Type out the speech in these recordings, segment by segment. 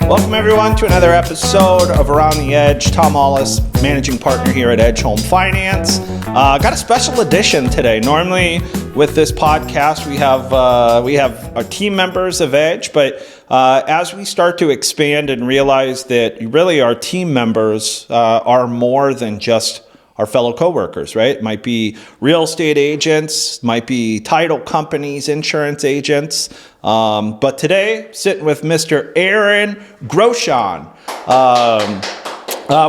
Welcome everyone to another episode of Around the Edge. Tom Ahles, managing partner here at Edge Home Finance. Got a special edition today. Normally with this podcast we have our team members of Edge, but as we start to expand and realize that really our team members are more than just our fellow coworkers, right? It might be real estate agents, might be title companies, insurance agents. But today, sitting with Mr. Aaron Groshong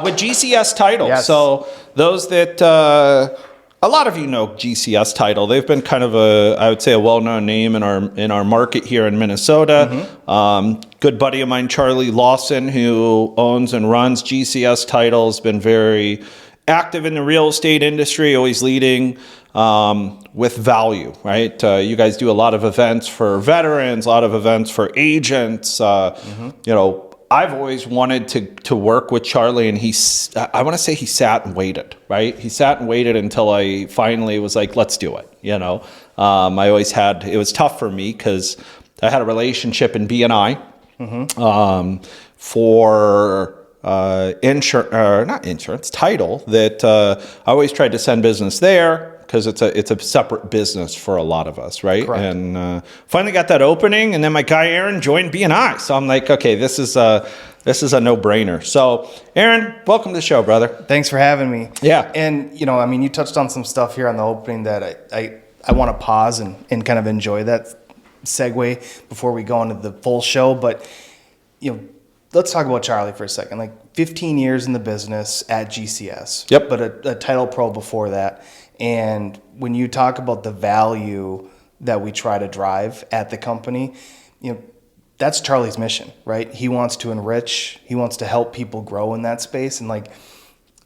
with GCS Title. Yes. So those that, a lot of you know GCS Title. They've been kind of I would say a well-known name in our market here in Minnesota. Mm-hmm. Good buddy of mine, Charlie Lawson, who owns and runs GCS Title, has been very active in the real estate industry, always leading with value, right? You guys do a lot of events for veterans, a lot of events for agents. You know, I've always wanted to work with Charlie, and I want to say he sat and waited, right? He sat and waited until I finally was like, let's do it, you know? It was tough for me because I had a relationship in B&I for not insurance, title, that I always tried to send business there because it's a separate business for a lot of us, right? Correct. And finally got that opening, and then my guy Aaron joined B&I. So I'm like, okay, this is a no-brainer. So Aaron, welcome to the show, brother. Thanks for having me. Yeah. And you know, I mean, you touched on some stuff here on the opening that I want to pause and kind of enjoy that segue before we go into the full show. But you know, let's talk about Charlie for a second. Like 15 years in the business at GCS. Yep. But a title pro before that. And when you talk about the value that we try to drive at the company, you know, that's Charlie's mission, right? He wants to enrich, he wants to help people grow in that space. And like,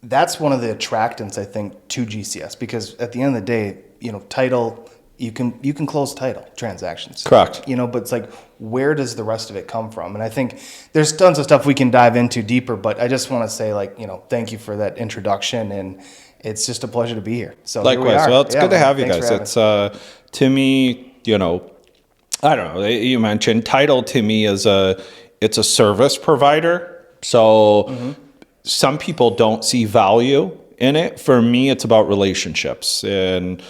that's one of the attractants, I think, to GCS, because at the end of the day, you know, title, you can close title transactions. Correct. You know, but it's like, where does the rest of it come from? And I think there's tons of stuff we can dive into deeper, but I just want to say, like, you know, thank you for that introduction, and it's just a pleasure to be here. So likewise. Here we are. Well, it's good to have you Thanks guys. It's to me, you know, I don't know. You mentioned title to me is it's a service provider. So some people don't see value in it. For me, it's about relationships and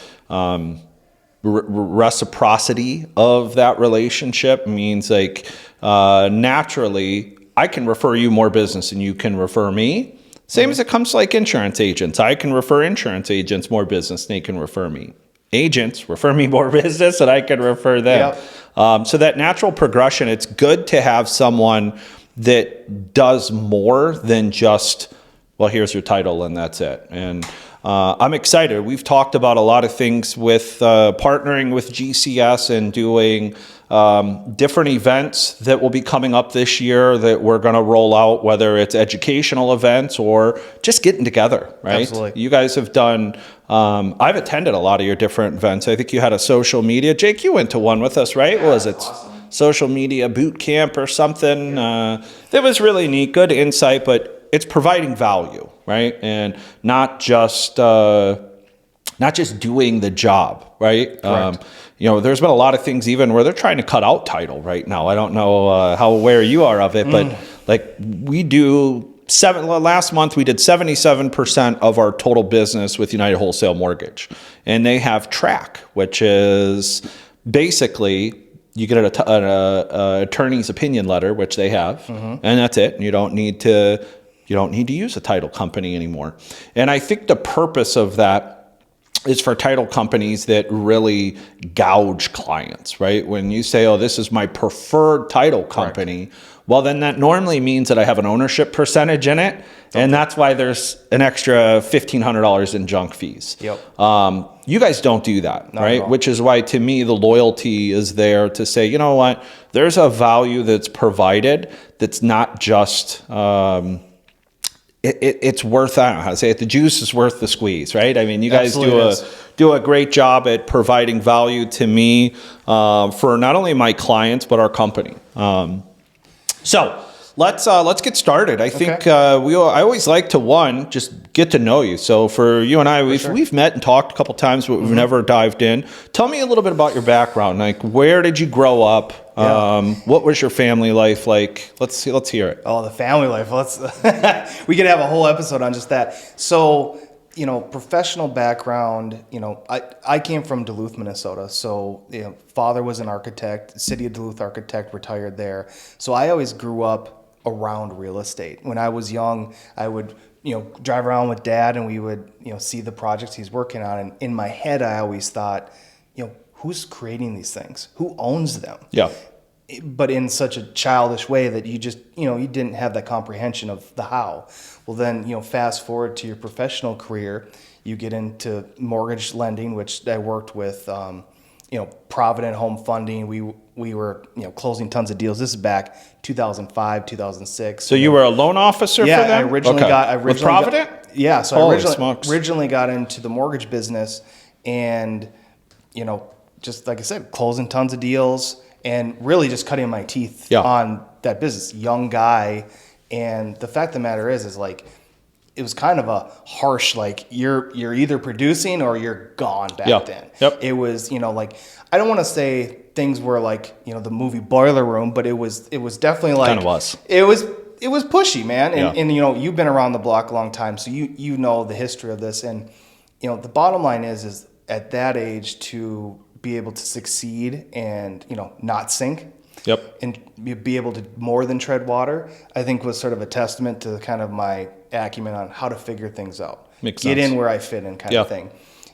reciprocity of that relationship means like naturally I can refer you more business and you can refer me. Same as it comes to like insurance agents. I can refer insurance agents more business and they can refer me. Agents refer me more business and I can refer them. Yep. So that natural progression, it's good to have someone that does more than just, well, here's your title and that's it. And I'm excited. We've talked about a lot of things with partnering with GCS and doing different events that will be coming up this year that we're going to roll out, whether it's educational events or just getting together, right? Absolutely. You guys have done, I've attended a lot of your different events. I think you had a social media. Jake, you went to one with us, right? Yeah, Was it awesome. Social media boot camp or something? That was really neat, good insight, but it's providing value, right? And not just doing the job, right? You know, there's been a lot of things even where they're trying to cut out title right now. I don't know how aware you are of it, but like we do last month we did 77% of our total business with United Wholesale Mortgage, and they have track, which is basically you get an attorney's opinion letter, which they have, and that's it. And you don't need to use a title company anymore. And I think the purpose of that is for title companies that really gouge clients, right? When you say, oh, this is my preferred title company, well, then that normally means that I have an ownership percentage in it. Okay. And that's why there's an extra $1,500 in junk fees. Yep. You guys don't do that, Not right? Which is why, to me, the loyalty is there to say, you know what, there's a value that's provided that's not just... It's worth, I don't know how to say it, the juice is worth the squeeze, right? I mean, you guys do a great job at providing value to me for not only my clients, but our company. So let's get started. I think I always like to just get to know you. So for you and I, we've met and talked a couple times, but we've never dived in. Tell me a little bit about your background. Like, where did you grow up? What was your family life like? Let's hear it. Oh, the family life. We could have a whole episode on just that. So, professional background, I came from Duluth, Minnesota. So, father was an architect, city of Duluth architect, retired there. So I always grew up around real estate. When I was young, I would, drive around with dad and we would, see the projects he's working on. And in my head, I always thought, who's creating these things? Who owns them? Yeah. But in such a childish way that you just, you didn't have that comprehension of the how. Well, then, fast forward to your professional career, you get into mortgage lending, which I worked with, Provident Home Funding. We were, closing tons of deals. This is back 2005, 2006. So you were a loan officer for them? I originally got with Provident? So I originally got into the mortgage business and, just like I said, closing tons of deals and really just cutting my teeth on that business. Young guy. And the fact of the matter is like, it was kind of a harsh, like you're either producing or you're gone back then. Yep. It was, like, I don't want to say things were like, the movie Boiler Room, but it was definitely like, kind of was. It was pushy, man. And you've been around the block a long time, so you know the history of this. And, the bottom line is at that age to be able to succeed and, not sink. Yep. And be able to more than tread water, I think was sort of a testament to kind of my acumen on how to figure things out. Makes sense. Get in where I fit in kind of thing.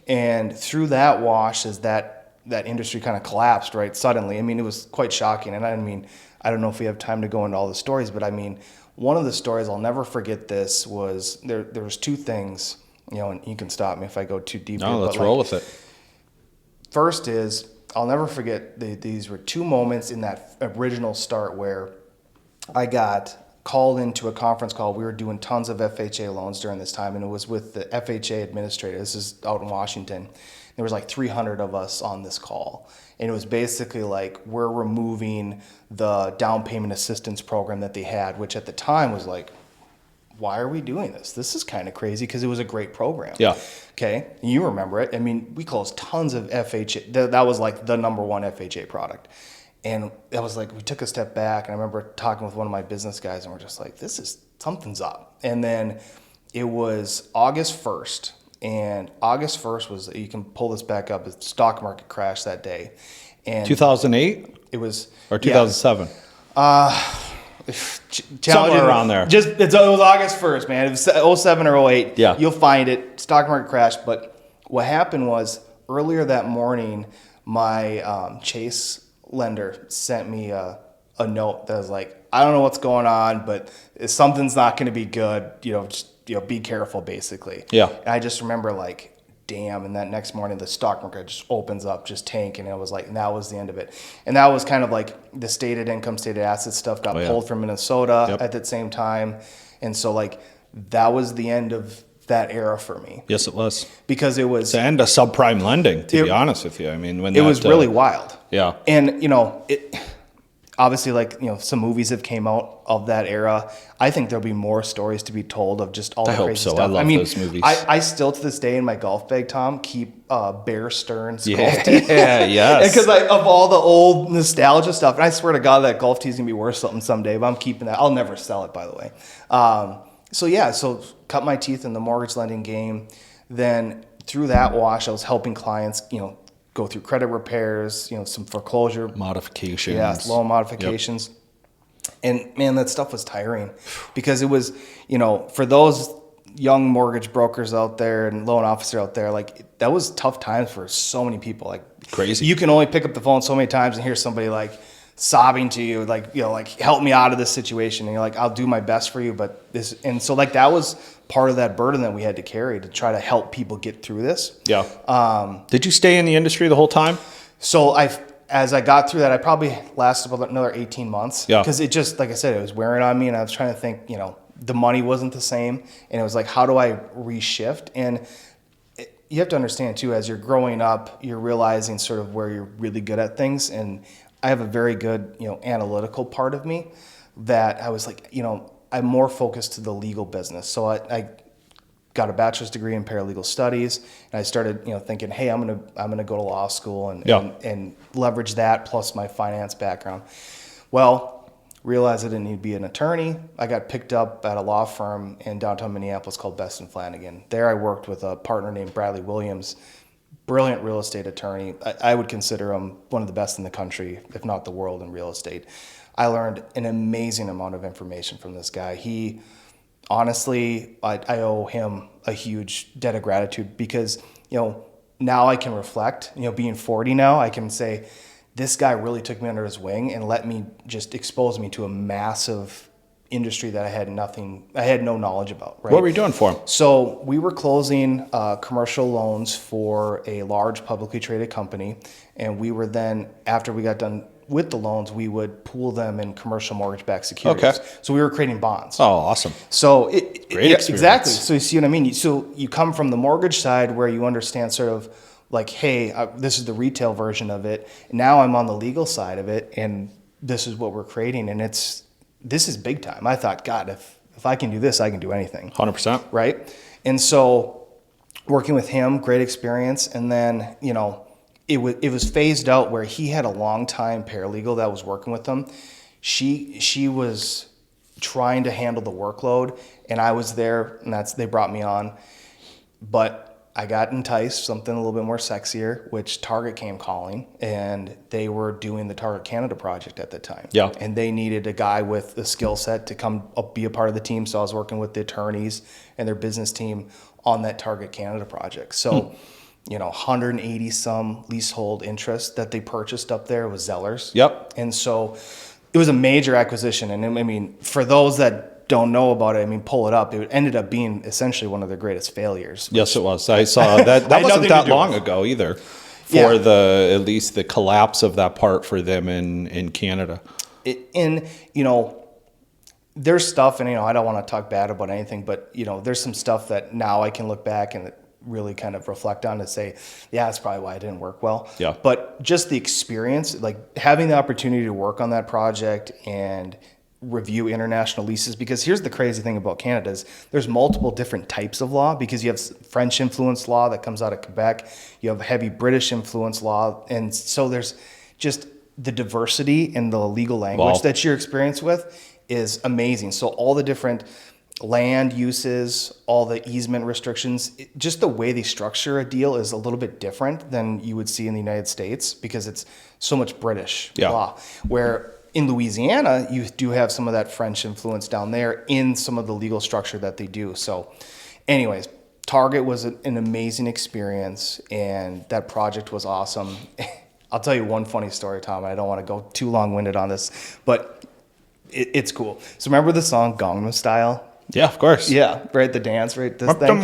And through that wash, as that industry kind of collapsed, right, suddenly, I mean, it was quite shocking. And I don't know if we have time to go into all the stories, but one of the stories, I'll never forget this, was there was two things, and you can stop me if I go too deep. No, let's roll with it. First is, I'll never forget, these were two moments in that original start where I got called into a conference call. We were doing tons of FHA loans during this time, and it was with the FHA administrator. This is out in Washington. There was like 300 of us on this call. And it was basically like, we're removing the down payment assistance program that they had, which at the time was like, why are we doing this? This is kind of crazy because it was a great program. Yeah. Okay. You remember it. We closed tons of FHA. That was like the number one FHA product. And that was like, we took a step back. And I remember talking with one of my business guys and we're just like, something's up. And then it was August 1st. And August 1st was, you can pull this back up, the stock market crashed that day. And 2008? It was. Or 2007? Somewhere around there. It was August 1st, man. It was 07 or 08. Yeah. You'll find it. Stock market crashed. But what happened was earlier that morning, my Chase lender sent me a note that was like, I don't know what's going on, but something's not going to be good. Be careful, basically. Yeah. And I just remember like, damn, and that next morning the stock market just opens up, just tank, and it was like, and that was the end of it. And that was kind of like the stated income, stated assets stuff got pulled from Minnesota at that same time. And so like that was the end of that era for me. Yes, it was. Because it was the end of subprime lending, to be honest with you. When it was really wild. Yeah. And it obviously, like, some movies have came out of that era. I think there'll be more stories to be told of just all the crazy stuff. I love those movies. I still, to this day, in my golf bag, Tom, keep Bear Stearns golf tee. Yeah, yes. Because of all the old nostalgia stuff. And I swear to God, that golf tee is going to be worth something someday, but I'm keeping that. I'll never sell it, by the way. So cut my teeth in the mortgage lending game. Then through that wash, I was helping clients, go through credit repairs, some foreclosure modifications. Yeah, loan modifications. Yep. And man, that stuff was tiring because it was, for those young mortgage brokers out there and loan officer out there, like that was tough times for so many people. Like crazy. You can only pick up the phone so many times and hear somebody like sobbing to you, like, help me out of this situation. And you're like, I'll do my best for you. But so like that was part of that burden that we had to carry to try to help people get through this. Yeah. Did you stay in the industry the whole time? So as I got through that, I probably lasted about another 18 months. Yeah. Because it just, like I said, it was wearing on me, and I was trying to think, the money wasn't the same, and it was like, how do I reshift? And you have to understand too, as you're growing up, you're realizing sort of where you're really good at things, and I have a very good, analytical part of me. that I was like, I'm more focused to the legal business. So I got a bachelor's degree in paralegal studies, and I started, thinking, hey, I'm gonna go to law school and leverage that plus my finance background. Well, realized I didn't need to be an attorney. I got picked up at a law firm in downtown Minneapolis called Best and Flanagan. There I worked with a partner named Bradley Williams, brilliant real estate attorney. I would consider him one of the best in the country, if not the world, in real estate. I learned an amazing amount of information from this guy. He, honestly, I owe him a huge debt of gratitude because, now I can reflect, being 40 now, I can say, this guy really took me under his wing and let me just expose me to a massive industry that I had no knowledge about. Right? What were you doing for him? So we were closing commercial loans for a large publicly traded company. And we were then, after we got done with the loans, we would pool them in commercial mortgage-backed securities. Okay. So we were creating bonds. Oh, awesome. So Great experience. exactly. So you see what I mean? So you come from the mortgage side where you understand sort of like, hey, this is the retail version of it. Now I'm on the legal side of it, and this is what we're creating. And this is big time. I thought, God, if I can do this, I can do anything. 100%. Right? And so working with him, great experience. And then, it was phased out where he had a long-time paralegal that was working with him. She was trying to handle the workload, and I was there, and they brought me on. But I got enticed, something a little bit more sexier, which Target came calling, and they were doing the Target Canada project at the time. Yeah. And they needed a guy with the skill set to come up, be a part of the team. So I was working with the attorneys and their business team on that Target Canada project. So, 180 some leasehold interest that they purchased up there was Zeller's. Yep. And so it was a major acquisition. And for those that don't know about it, pull it up. It ended up being essentially one of their greatest failures. Yes, it was. I saw that. That wasn't that long ago either. For at least the collapse of that part for them in Canada. There's stuff, and I don't want to talk bad about anything, but there's some stuff that now I can look back and really kind of reflect on to say, yeah, that's probably why it didn't work well. Yeah. But just the experience, like having the opportunity to work on that project and review international leases, because here's the crazy thing about Canada is there's multiple different types of law, because you have French influence law that comes out of Quebec, you have heavy British influence law, and so there's just the diversity in the legal language that you're experienced with is amazing. So all the different land uses, all the easement restrictions, just the way they structure a deal is a little bit different than you would see in the United States because it's so much British law. Where in Louisiana, you do have some of that French influence down there in some of the legal structure that they do. So anyways, Target was an amazing experience, and that project was awesome. I'll tell you one funny story, Tom. I don't want to go too long-winded on this, but it's cool. So remember the song Gangnam Style? Yeah, of course. Yeah, right, the dance, right? This thing.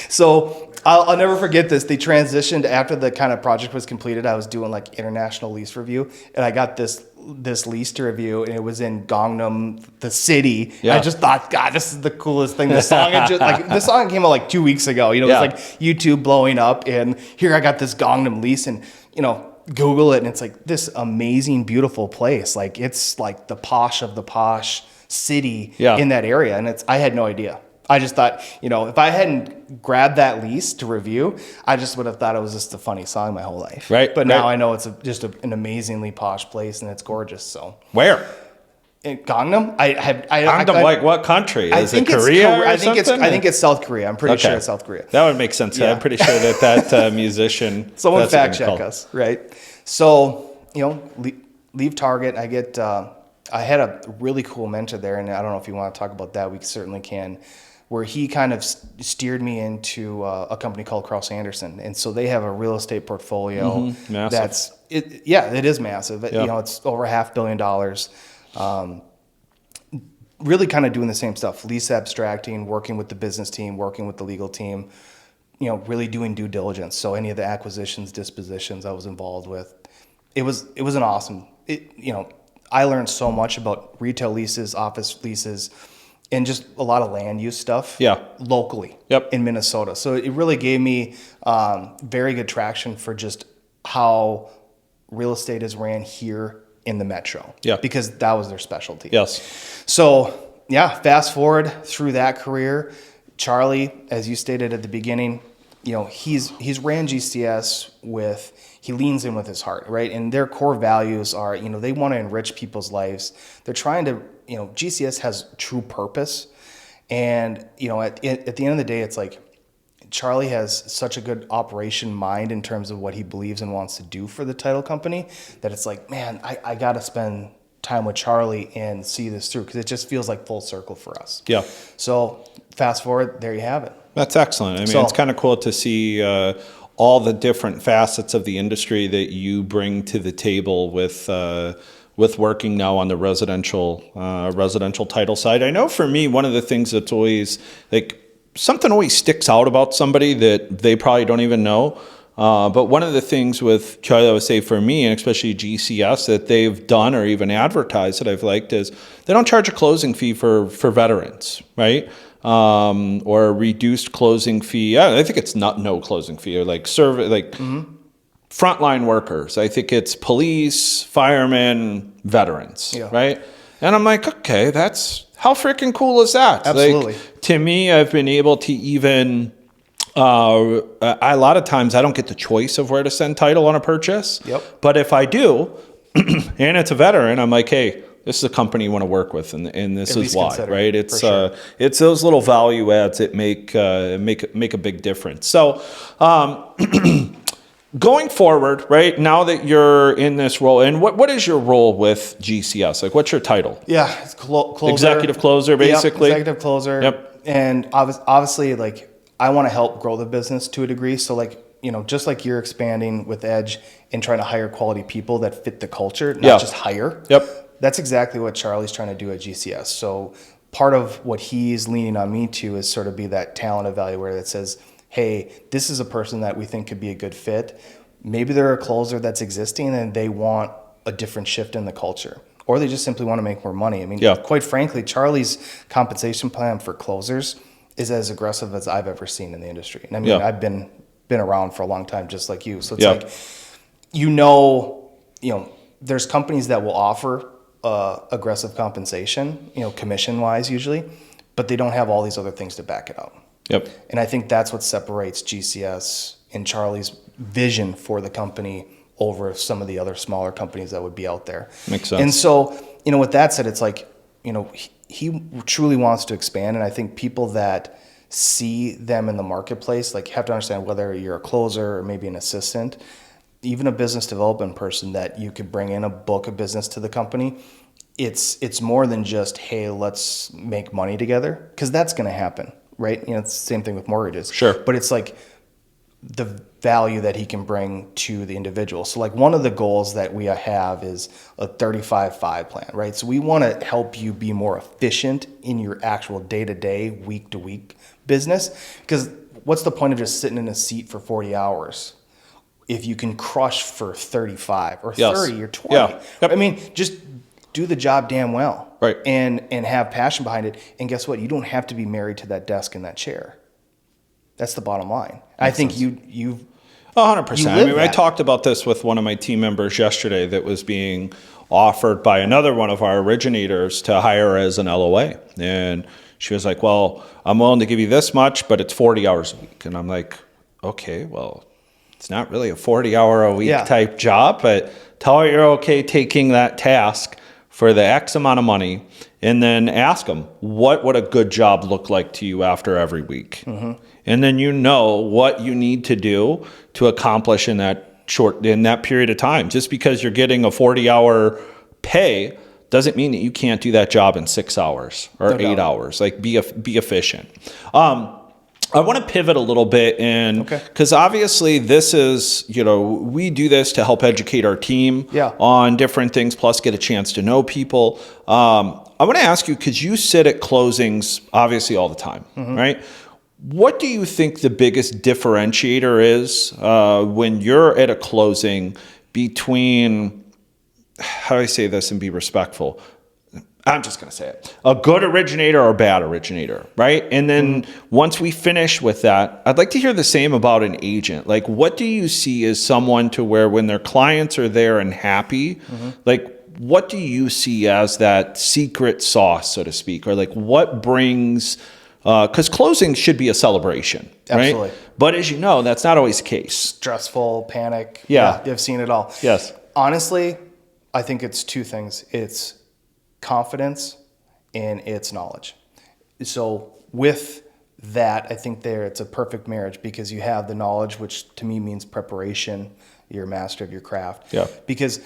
So I'll never forget this. They transitioned after the kind of project was completed. I was doing like international lease review, and I got this lease to review, and it was in Gangnam, the city. Yeah. I just thought, God, this is the coolest thing. This song, this song came out like 2 weeks ago. It was like YouTube blowing up, and here I got this Gangnam lease, and Google it, and it's like this amazing, beautiful place. Like it's like the posh of the posh city in that area, and I had no idea. I just thought, if I hadn't grabbed that lease to review, I just would have thought it was just a funny song my whole life. Right. But now I know it's just an amazingly posh place, and it's gorgeous. So where? In Gangnam? Gangnam, like what country? Is it Korea? I think it's South Korea. I'm pretty sure it's South Korea. That would make sense. Yeah. I'm pretty sure that musician. Someone fact check us, right? So leave Target. I had a really cool mentor there, and I don't know if you want to talk about that. We certainly can. Where he kind of steered me into a company called Cross Anderson, and so they have a real estate portfolio it is massive. It's over $500 million. Really kind of doing the same stuff: lease abstracting, working with the business team, working with the legal team. Really doing due diligence. So any of the acquisitions, dispositions I was involved with, it was an awesome. I learned so much about retail leases, office leases, and just a lot of land use stuff locally in Minnesota. So it really gave me very good traction for just how real estate is ran here in the metro. Yeah. Because that was their specialty. Yes. So yeah, fast forward through that career, Charlie, as you stated at the beginning, he's ran GCS he leans in with his heart, right? And their core values are, they want to enrich people's lives. They're trying to, GCS has true purpose. And, at the end of the day, it's like Charlie has such a good operation mind in terms of what he believes and wants to do for the title company that it's like, man, I got to spend time with Charlie and see this through because it just feels like full circle for us. Yeah. So fast forward, there you have it. That's excellent. I mean, it's kind of cool to see all the different facets of the industry that you bring to the table with working now on the residential title side. I know for me, one of the things that's always like something always sticks out about somebody that they probably don't even know. But one of the things with Charlie, I would say for me, and especially GCS, that they've done or even advertised that I've liked is they don't charge a closing fee for veterans, right? Or a reduced closing fee. I think it's not no closing fee or like frontline workers. I think it's police, firemen, veterans, right? And I'm like, okay, that's how freaking cool is that? Absolutely. Like, to me, I've been able to even. A lot of times I don't get the choice of where to send title on a purchase. Yep. But if I do, and it's a veteran, I'm like, hey, this is a company you want to work with, and this is why, right? It's it's those little value adds that make a big difference. So, going forward, right now that you're in this role, and what is your role with GCS? Like, what's your title? Yeah, it's closer. Executive closer, basically. Yep, executive closer. Yep. And obviously, like, I want to help grow the business to a degree. So, like, just like you're expanding with Edge and trying to hire quality people that fit the culture, not just hire. Yep. That's exactly what Charlie's trying to do at GCS. So part of what he's leaning on me to is sort of be that talent evaluator that says, hey, this is a person that we think could be a good fit. Maybe they're a closer that's existing and they want a different shift in the culture. Or they just simply want to make more money. I mean, quite frankly, Charlie's compensation plan for closers is as aggressive as I've ever seen in the industry. And I mean, I've been around for a long time, just like you. So it's like, there's companies that will offer aggressive compensation, commission-wise usually, but they don't have all these other things to back it up. Yep. And I think that's what separates GCS and Charlie's vision for the company over some of the other smaller companies that would be out there. Makes sense. And so, with that said, it's like, he truly wants to expand. And I think people that see them in the marketplace, like, have to understand whether you're a closer or maybe an assistant, even a business development person that you could bring in a book of business to the company. It's more than just, hey, let's make money together, because that's going to happen, right? It's the same thing with mortgages. Sure. But it's like the value that he can bring to the individual. So like one of the goals that we have is a 35-5 plan, right? So we want to help you be more efficient in your actual day-to-day, week-to-week business, because what's the point of just sitting in a seat for 40 hours if you can crush for 35 or 30 or 20? Yeah. Yep. I mean, just do the job damn well, right? And have passion behind it. And guess what? You don't have to be married to that desk and that chair. That's the bottom line. I think you've 100%. I mean, I talked about this with one of my team members yesterday that was being offered by another one of our originators to hire as an LOA. And she was like, well, I'm willing to give you this much, but it's 40 hours a week. And I'm like, okay, well, it's not really a 40-hour-a-week type job, but tell her you're okay taking that task for the X amount of money, and then ask them, what would a good job look like to you after every week? Mm-hmm. And then what you need to do to accomplish in that period of time. Just because you're getting a 40-hour pay doesn't mean that you can't do that job in 6 hours or 8 hours. Like, be efficient. I want to pivot a little bit, and because obviously this is, we do this to help educate our team on different things, plus get a chance to know people. I want to ask you, because you sit at closings obviously all the time, right? What do you think the biggest differentiator is when you're at a closing between, how do I say this and be respectful? I'm just going to say it, a good originator or a bad originator, right? And then once we finish with that, I'd like to hear the same about an agent. Like, what do you see as someone to where when their clients are there and happy, like, what do you see as that secret sauce, so to speak, or like what brings, because closing should be a celebration, Absolutely. right? But as you know, that's not always the case. Stressful, panic. Yeah. I've seen it all. Yes. Honestly, I think it's two things. It's confidence and it's knowledge. So with that, I think it's a perfect marriage because you have the knowledge, which to me means preparation. You're a master of your craft. Yeah. Because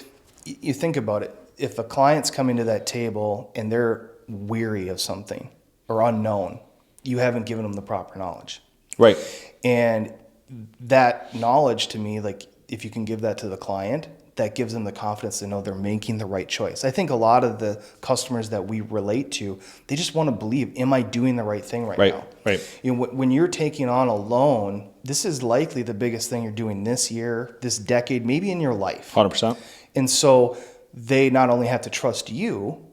you think about it, if a client's coming to that table and they're weary of something or unknown, you haven't given them the proper knowledge. Right. And that knowledge to me, like if you can give that to the client, that gives them the confidence to know they're making the right choice. I think a lot of the customers that we relate to, they just want to believe, am I doing the right thing right now? Right. You know, when you're taking on a loan, this is likely the biggest thing you're doing this year, this decade, maybe in your life. 100%. And so they not only have to trust you,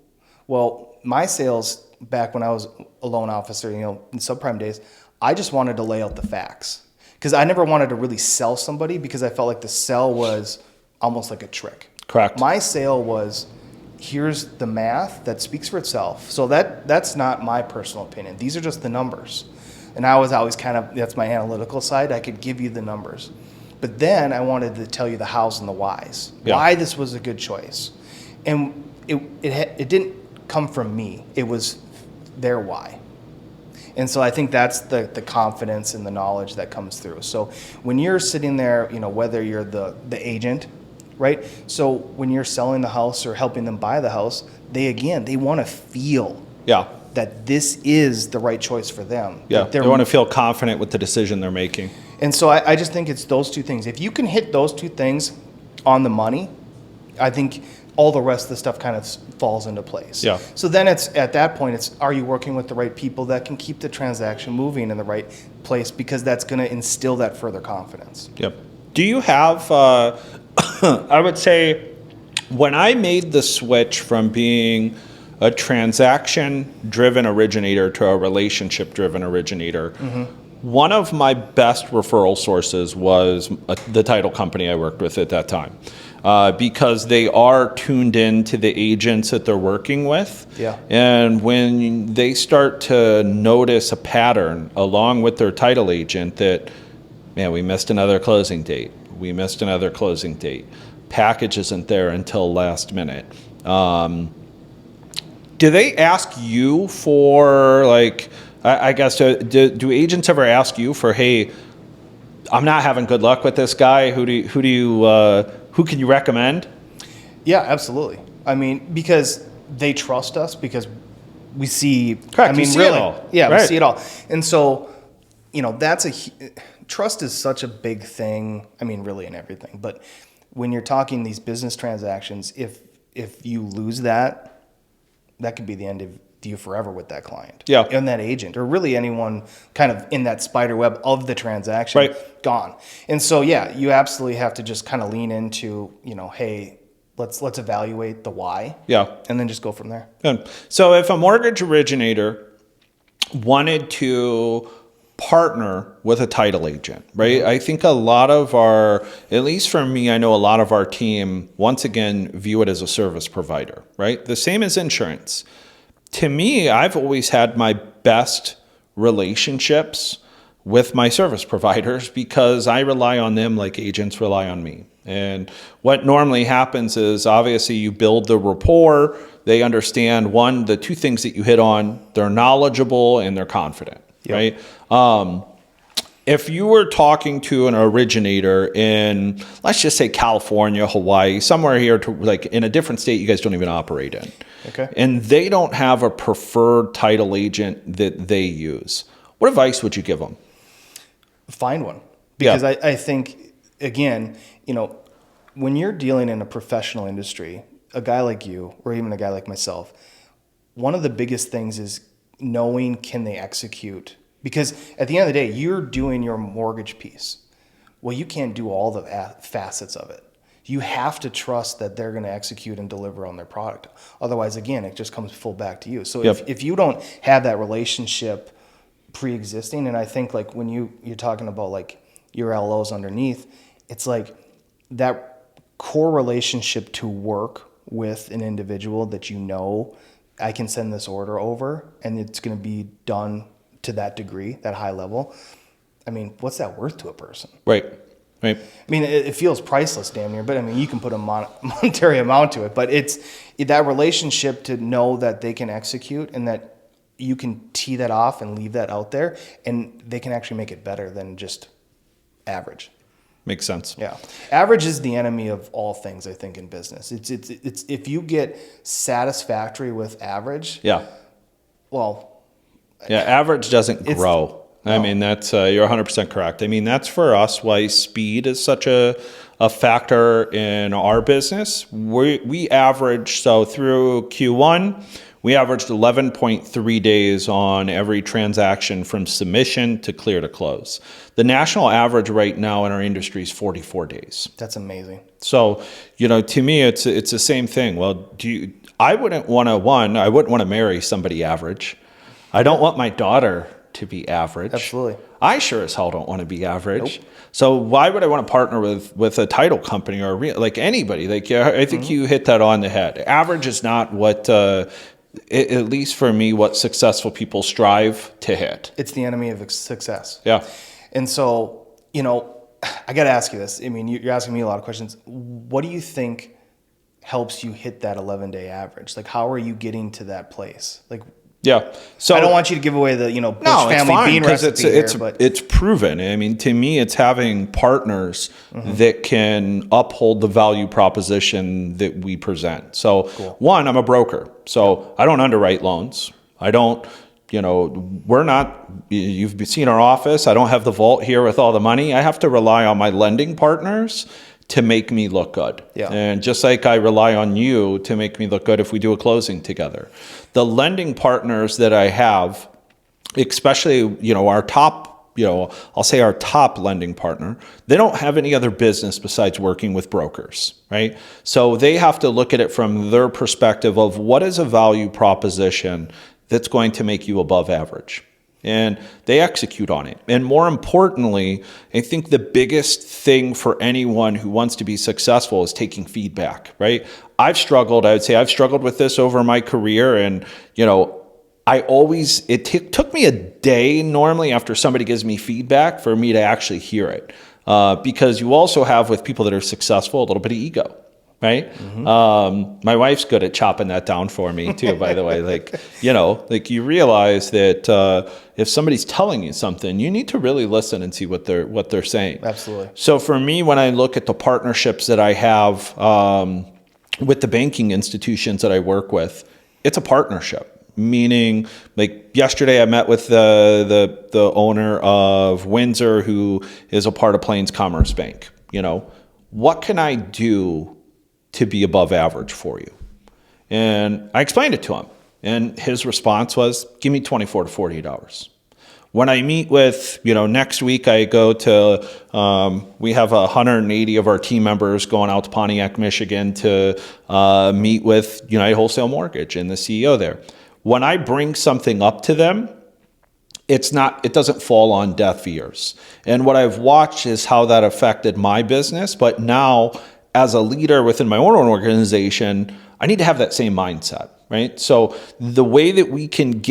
well, my sales back when I was a loan officer, you know, in subprime days, I just wanted to lay out the facts because I never wanted to really sell somebody because I felt like the sell was almost like a trick. Correct. My sale was, here's the math that speaks for itself. So that's not my personal opinion. These are just the numbers. And I was always kind of, that's my analytical side. I could give you the numbers. But then I wanted to tell you the hows and the whys. Yeah. Why this was a good choice. And it didn't come from me. It was their why. And so I think that's the confidence and the knowledge that comes through. So when you're sitting there, you know, whether you're the agent, right? So when you're selling the house or helping them buy the house, they want to feel that this is the right choice for them. Yeah, they want to feel confident with the decision they're making. And so I just think it's those two things. If you can hit those two things on the money, I think all the rest of the stuff kind of falls into place. Yeah. So then it's at that point, are you working with the right people that can keep the transaction moving in the right place because that's going to instill that further confidence. Yep. Do you have, I would say, when I made the switch from being a transaction-driven originator to a relationship-driven originator, one of my best referral sources was the title company I worked with at that time. Because they are tuned in to the agents that they're working with. Yeah. And when they start to notice a pattern along with their title agent that, man, we missed another closing date. Package isn't there until last minute. Do they ask you for, like, I guess, do agents ever ask you for, hey, I'm not having good luck with this guy. Who can you recommend? Yeah, absolutely. I mean, because they trust us because we see. Correct. I mean, you see really, it all. yeah, Right. we see it all. And so, you know, trust is such a big thing. I mean, really in everything. But when you're talking these business transactions, if you lose that could be the end of you forever with that client. Yeah. And that agent, or really anyone kind of in that spider web of the transaction. Right. Gone. And so, yeah, you absolutely have to just kind of lean into, you know, hey, let's evaluate the why. Yeah. And then just go from there. Good. So if a mortgage originator wanted to partner with a title agent, right? I think a lot of at least for me, I know a lot of our team, once again, view it as a service provider, right? The same as insurance. To me, I've always had my best relationships with my service providers because I rely on them like agents rely on me. And what normally happens is obviously you build the rapport. They understand, the two things that you hit on, they're knowledgeable and they're confident, right? If you were talking to an originator in, let's just say California, Hawaii, somewhere here to like in a different state you guys don't even operate in. Okay. And they don't have a preferred title agent that they use, what advice would you give them? Find one. Because I think, again, you know, when you're dealing in a professional industry, a guy like you, or even a guy like myself, one of the biggest things is knowing, can they execute? Because at the end of the day, you're doing your mortgage piece. Well, you can't do all the facets of it. You have to trust that they're going to execute and deliver on their product. Otherwise, again, it just comes full back to you. So if you don't have that relationship pre-existing, and I think like when you're talking about like your LOs underneath, it's like that core relationship to work with an individual that I can send this order over and it's going to be done to that degree, that high level, I mean, what's that worth to a person? Right. Right. I mean, it feels priceless damn near, but I mean, you can put a monetary amount to it, but it's that relationship to know that they can execute and that you can tee that off and leave that out there and they can actually make it better than just average. Makes sense. Yeah. Average is the enemy of all things, I think, in business. It's if you get satisfactory with average. Yeah. Well. Yeah. Average doesn't grow. I mean, that's, you're 100% correct. I mean, that's for us why speed is such a factor in our business. We average, so through Q1, we averaged 11.3 days on every transaction from submission to clear to close. The national average right now in our industry is 44 days. That's amazing. So, to me, it's the same thing. Well, I wouldn't want to marry somebody average. I don't want my daughter to be average. Absolutely. I sure as hell don't want to be average. Nope. So why would I want to partner with a title company or like anybody? Like, I think you hit that on the head. Average is not what, at least for me, what successful people strive to hit. It's the enemy of success. Yeah. And so, I got to ask you this. I mean, you're asking me a lot of questions. What do you think helps you hit that 11-day average? Like, how are you getting to that place? Like, yeah. So I don't want you to give away the, Bush family bean recipe but it's proven. I mean, to me, it's having partners that can uphold the value proposition that we present. So one, I'm a broker. So I don't underwrite loans. I don't, we're not, you've seen our office. I don't have the vault here with all the money. I have to rely on my lending partners to make me look good. Yeah. And just like I rely on you to make me look good if we do a closing together. The lending partners that I have, especially, our top, I'll say our top lending partner, they don't have any other business besides working with brokers, right? So they have to look at it from their perspective of what is a value proposition that's going to make you above average. And they execute on it. And more importantly, I think the biggest thing for anyone who wants to be successful is taking feedback, right? I would say I've struggled with this over my career. And, it took me a day normally after somebody gives me feedback for me to actually hear it. Because you also have with people that are successful, a little bit of ego. Right. My wife's good at chopping that down for me too, by the way, you realize that, if somebody's telling you something, you need to really listen and see what they're saying. Absolutely. So for me, when I look at the partnerships that I have, with the banking institutions that I work with, it's a partnership. Meaning, like yesterday, I met with the owner of Windsor, who is a part of Plains Commerce Bank. What can I do to be above average for you? And I explained it to him. And his response was, give me 24 to 48 hours. When I meet with, next week I go to, we have 180 of our team members going out to Pontiac, Michigan to meet with United Wholesale Mortgage and the CEO there. When I bring something up to them, it doesn't fall on deaf ears. And what I've watched is how that affected my business. But now, as a leader within my own organization, I need to have that same mindset, right? So the way that we can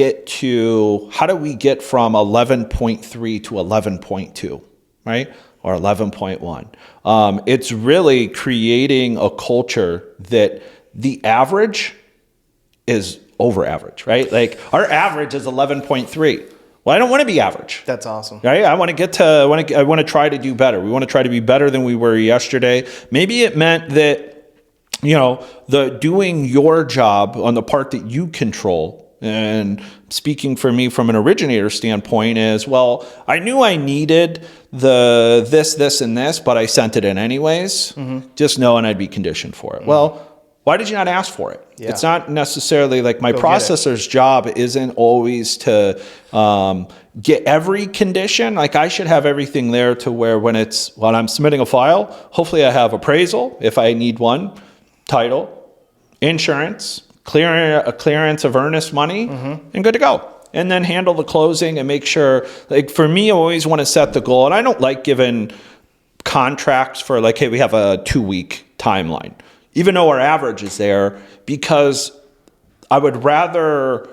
how do we get from 11.3 to 11.2, right? Or 11.1? It's really creating a culture that the average is over average, right? Like our average is 11.3. Well, I don't want to be average. That's awesome. Right? I want to try to do better. We want to try to be better than we were yesterday. Maybe it meant that, the doing your job on the part that you control, and speaking for me from an originator standpoint is, well, I knew I needed this, and this, but I sent it in anyways, just knowing I'd be conditioned for it. Well, why did you not ask for it? Yeah. It's not necessarily like my processor's job isn't always to get every condition. Like I should have everything there to where when I'm submitting a file, hopefully I have appraisal if I need one, title, insurance, clearance of earnest money, and good to go. And then handle the closing and make sure, like for me, I always want to set the goal. And I don't like giving contracts for like, hey, we have a 2-week timeline. even though our average is there, because I would rather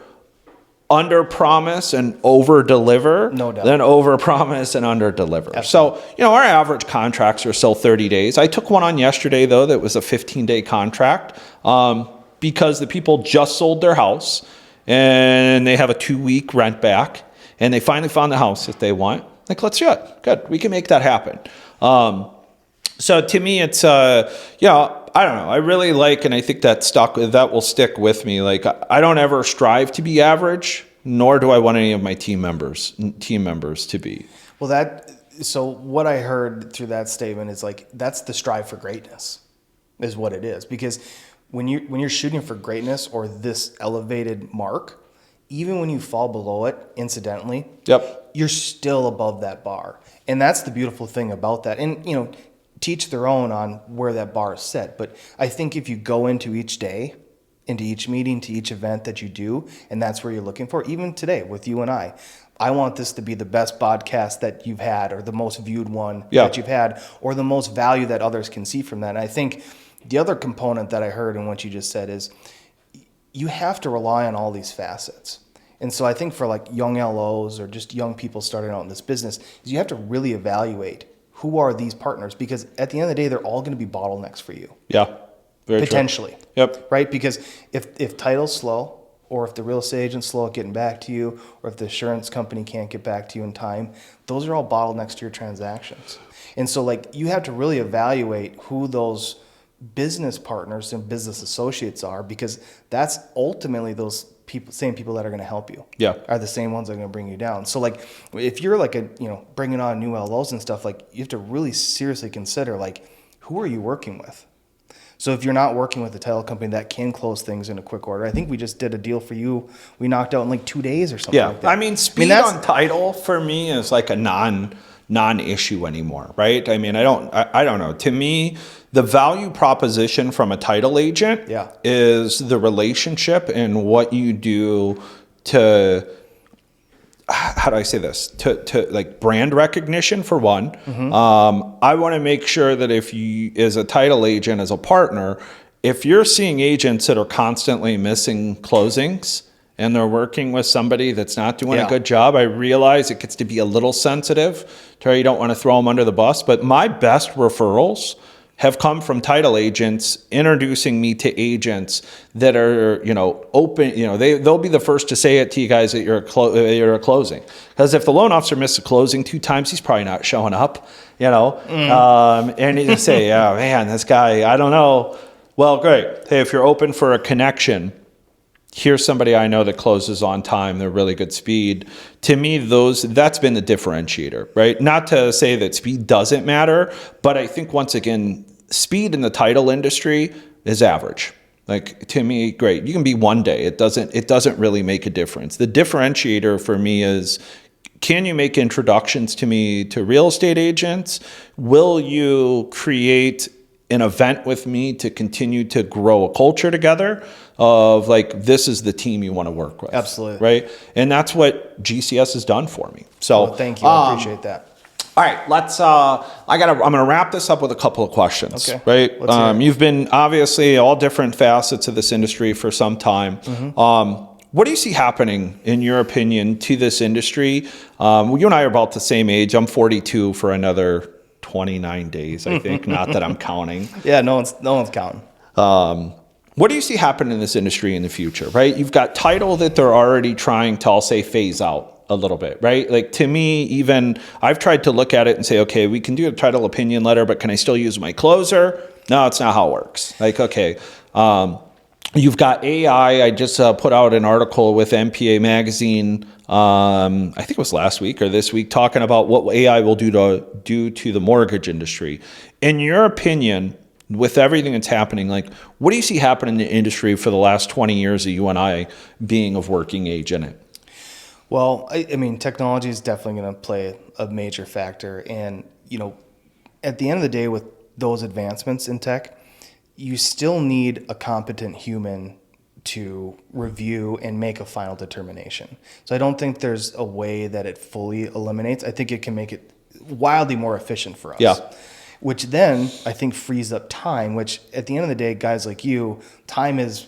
under promise and over deliver than over promise and under deliver. So, our average contracts are still 30 days. I took one on yesterday though, that was a 15-day contract, because the people just sold their house and they have a 2-week rent back and they finally found the house that they want. Like, let's do it. Good. We can make that happen. So to me, it's, I don't know. I really like, and I think that will stick with me. Like, I don't ever strive to be average, nor do I want any of my team members to be. Well, so what I heard through that statement is like, that's the strive for greatness is what it is. Because when you're shooting for greatness or this elevated mark, even when you fall below it incidentally, you're still above that bar. And that's the beautiful thing about that. And, teach their own on where that bar is set. But I think if you go into each day, into each meeting, to each event that you do, and that's where you're looking for, even today with you and I want this to be the best podcast that you've had, or the most viewed one that you've had, or the most value that others can see from that. And I think the other component that I heard in what you just said is you have to rely on all these facets. And so I think for like young LOs or just young people starting out in this business, is you have to really evaluate who are these partners, because at the end of the day, they're all going to be bottlenecks for you. Yeah, very potentially. True. Yep. Right? Because if title's slow, or if the real estate agent's slow at getting back to you, or if the insurance company can't get back to you in time, those are all bottlenecks to your transactions. And so like you have to really evaluate who those business partners and business associates are, because that's ultimately those same people that are going to help you are the same ones that are going to bring you down. So like if you're like bringing on new LOs and stuff, like you have to really seriously consider like who are you working with. So if you're not working with a title company that can close things in a quick order, I think we just did a deal for you. We knocked out in like 2 days or something like that. I mean, speed on title for me is like a non-issue anymore, right? I mean, I don't know. To me, the value proposition from a title agent is the relationship and what you do to, how do I say this? To like brand recognition for one. I want to make sure that if you, as a title agent, as a partner, if you're seeing agents that are constantly missing closings and they're working with somebody that's not doing a good job, I realize it gets to be a little sensitive to where you don't want to throw them under the bus. But my best referrals have come from title agents introducing me to agents that are, open. They'll be the first to say it to you guys that you're a closing. Because if the loan officer missed a closing 2 times, he's probably not showing up. And you just say, "Yeah, man, this guy, I don't know." Well, great. Hey, if you're open for a connection, here's somebody I know that closes on time. They're really good speed. To me, that's been the differentiator, right? Not to say that speed doesn't matter, but I think once again, speed in the title industry is average. Like to me, great. You can be one day. It doesn't really make a difference. The differentiator for me is, can you make introductions to me to real estate agents? Will you create an event with me to continue to grow a culture together of like, this is the team you want to work with. Absolutely. Right. And that's what GCS has done for me. So thank you. I appreciate that. All right, I'm going to wrap this up with a couple of questions. Okay. Right. Let's hear it. You've been obviously all different facets of this industry for some time. What do you see happening, in your opinion, to this industry? You and I are about the same age. I'm 42 for another 29 days, I think. Not that I'm counting. Yeah, no one's counting. What do you see happening in this industry in the future, right? You've got title that they're already trying to, I'll say, phase out a little bit, right? Like to me, even I've tried to look at it and say, okay, we can do a title opinion letter, but can I still use my closer? No, it's not how it works. Like, okay. You've got AI. I just put out an article with MPA Magazine, I think it was last week or this week, talking about what AI will do to the mortgage industry. In your opinion, with everything that's happening, like what do you see happening in the industry for the last 20 years of you and I being of working age in it? Well, I mean, technology is definitely going to play a major factor. And, at the end of the day, with those advancements in tech, you still need a competent human to review and make a final determination. So I don't think there's a way that it fully eliminates. I think it can make it wildly more efficient for us. Yeah. which then I think frees up time, which at the end of the day, guys like you, time is,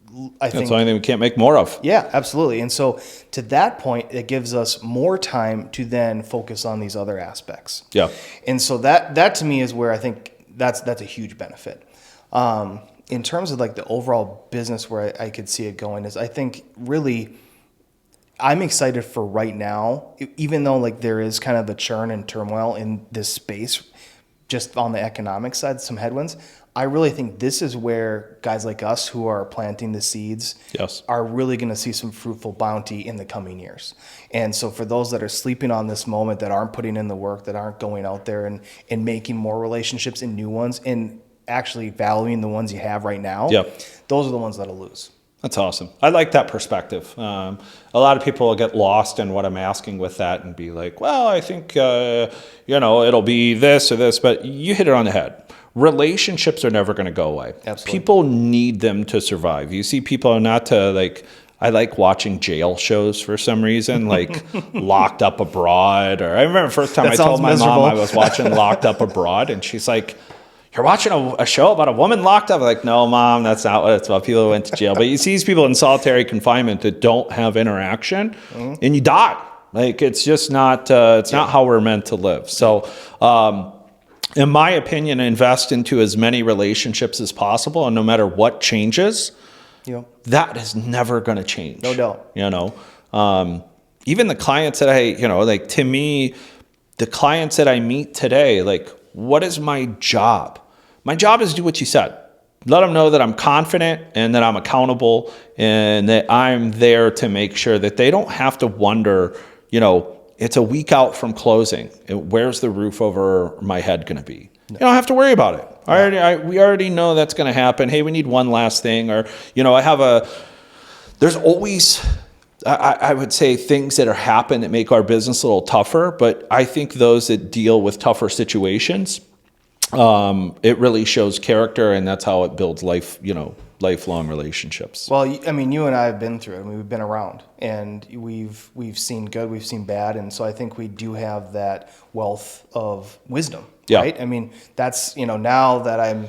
I think, That's the only thing we can't make more of. yeah, absolutely. And so to that point, it gives us more time to then focus on these other aspects. Yeah. And so that to me is where I think that's a huge benefit. In terms of like the overall business where I could see it going is I think really I'm excited for right now, even though like there is kind of the churn and turmoil in this space, just on the economic side, some headwinds. I really think this is where guys like us who are planting the seeds Yes. are really going to see some fruitful bounty in the coming years. And so for those that are sleeping on this moment, that aren't putting in the work, that aren't going out there and making more relationships and new ones and actually valuing the ones you have right now, those are the ones that'll lose. That's awesome. I like that perspective. A lot of people will get lost in what I'm asking with that and be like, well, I think, it'll be this or this, but you hit it on the head. Relationships are never going to go away. Absolutely. People need them to survive. You see people not to like, I like watching jail shows for some reason, like Locked Up Abroad. Or I remember the first time I told my mom I was watching Locked Up Abroad, and she's like, you're watching a show about a woman locked up? I'm like, no, Mom, that's not what it's about. People who went to jail. But you see these people in solitary confinement that don't have interaction, and you die. Like, it's just not, not how we're meant to live. So, in my opinion, invest into as many relationships as possible, and no matter what changes, that is never going to change. No doubt. Even the clients that like to me, the clients that I meet today, like, what is my job? My job is to do what you said. Let them know that I'm confident and that I'm accountable and that I'm there to make sure that they don't have to wonder, it's a week out from closing. Where's the roof over my head going to be? No. You don't have to worry about it. We already know that's going to happen. Hey, we need one last thing. Or, there's always, I would say, things that are happen that make our business a little tougher. But I think those that deal with tougher situations, it really shows character, and that's how it builds lifelong relationships. Well, I mean, you and I have been through it. I mean, we've been around, and we've seen good, we've seen bad, and so I think we do have that wealth of wisdom, right? I mean, that's, now that I'm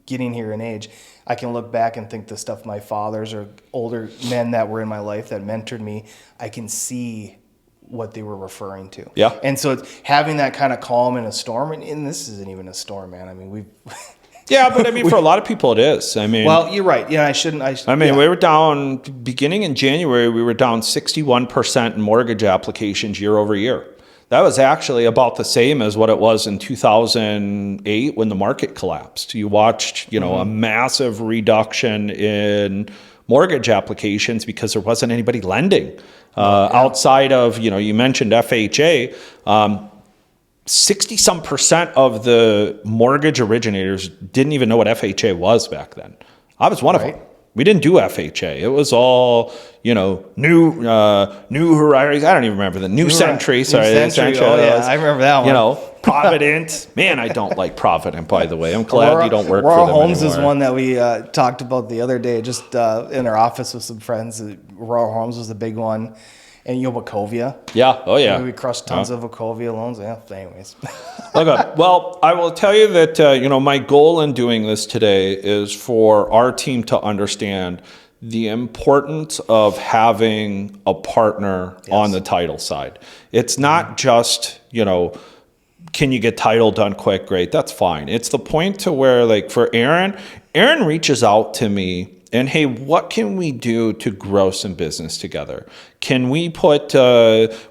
getting here in age, I can look back and think the stuff my fathers or older men that were in my life that mentored me, I can see what they were referring to. Yeah. And so it's having that kind of calm in a storm, and this isn't even a storm, man. I mean, we've... Yeah, but I mean, for a lot of people, it is. I mean, well, you're right. Yeah, we were down, beginning in January, we were down 61% in mortgage applications year over year. That was actually about the same as what it was in 2008 when the market collapsed. You watched, a massive reduction in mortgage applications because there wasn't anybody lending. Outside of, you mentioned FHA, 60-some% of the mortgage originators didn't even know what FHA was back then. I was one of them. We didn't do FHA. It was all, new Horizons. I don't even remember the New Century. Sorry, New Century. Oh, yeah, I remember that one. Provident. Man, I don't like Provident, by the way. I'm glad you don't work for them Royal Homes anymore. is one that we talked about the other day, just in our office with some friends. Royal Homes was the big one. And Wachovia. Yeah. Oh, yeah. We crushed tons of Wachovia loans. Yeah. Anyways. Okay. Well, I will tell you that, my goal in doing this today is for our team to understand the importance of having a partner on the title side. It's not just, can you get title done quick? Great. That's fine. It's the point to where, like, for Aaron reaches out to me and, hey, what can we do to grow some business together? Can we put,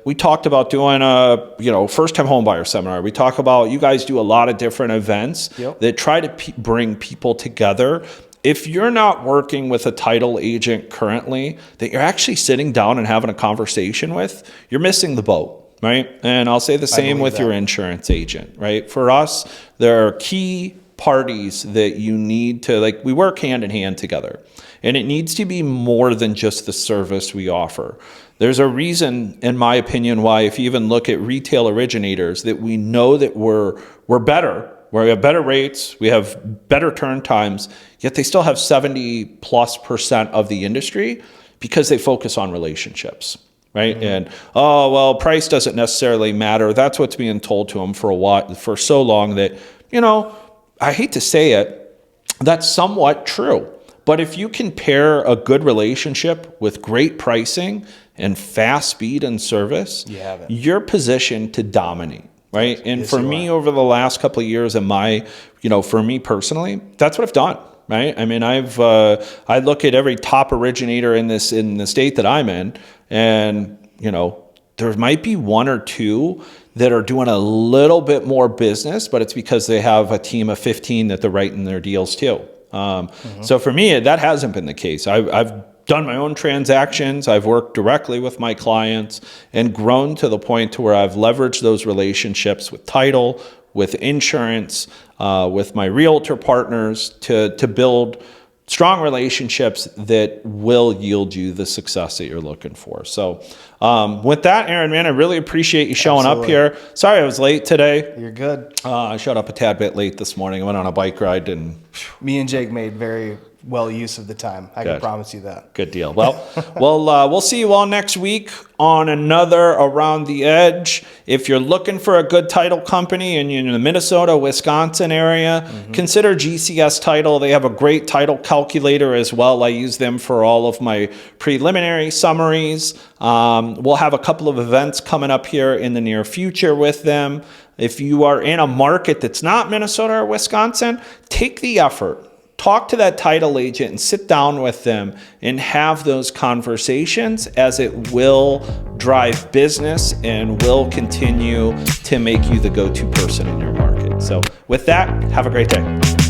we talked about doing a, first-time homebuyer seminar. We talk about, you guys do a lot of different events that try to bring people together. If you're not working with a title agent currently that you're actually sitting down and having a conversation with, you're missing the boat, right? And I'll say the same with your insurance agent, right? For us, there are key parties that you need to, like, we work hand in hand together, and it needs to be more than just the service we offer. There's a reason, in my opinion, why if you even look at retail originators, that we know that we're better, where we have better rates, we have better turn times, yet they still have 70+% of the industry because they focus on relationships. Right. And, price doesn't necessarily matter. That's what's being told to them for so long that I hate to say it, that's somewhat true. But if you can pair a good relationship with great pricing and fast speed and service, you're positioned to dominate, right? And for me, over the last couple of years in for me personally, that's what I've done, right? I mean, I look at every top originator in the state that I'm in, and, there might be one or two that are doing a little bit more business, but it's because they have a team of 15 that they're writing their deals to. So for me, that hasn't been the case. I've done my own transactions. I've worked directly with my clients and grown to the point to where I've leveraged those relationships with title, with insurance, with my realtor partners to build strong relationships that will yield you the success that you're looking for. So with that, Aaron, man, I really appreciate you showing up here. Sorry I was late today. You're good. I showed up a tad bit late this morning. I went on a bike ride and... Me and Jake made very well use of the time. I can promise you that. Good deal. Well, we'll see you all next week on another Around the Edge. If you're looking for a good title company and you're in the Minnesota, Wisconsin area, consider GCS Title. They have a great title calculator as well. I use them for all of my preliminary summaries. We'll have a couple of events coming up here in the near future with them. If you are in a market that's not Minnesota or Wisconsin, take the effort. Talk to that title agent and sit down with them and have those conversations, as it will drive business and will continue to make you the go-to person in your market. So with that, have a great day.